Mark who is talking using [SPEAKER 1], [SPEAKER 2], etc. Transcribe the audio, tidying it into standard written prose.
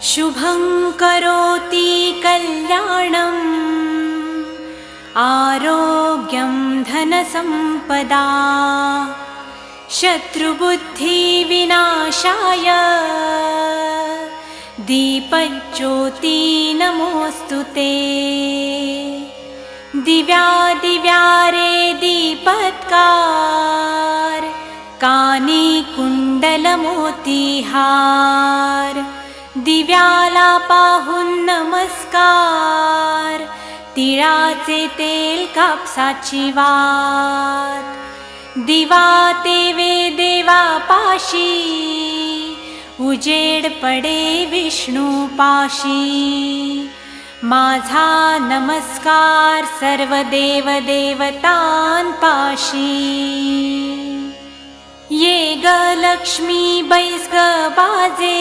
[SPEAKER 1] शुभं करोति कल्याणम् आरोग्यं धनसम्पदा शत्रुबुद्धिविनाशाय दीपज्योति नमोऽस्तुते। दिव्यादिव्यारे दीपत्कार कानी कुंडलमोतीहार दिव्याला पाहून नमस्कार तिळाचे तेल कापसाची वात दिवा तेवे देवा पाशी उजेड पडे विष्णू पाशी माझा नमस्कार सर्व देव देवतांपाशी ये ग लक्ष्मी बैस ग बाजे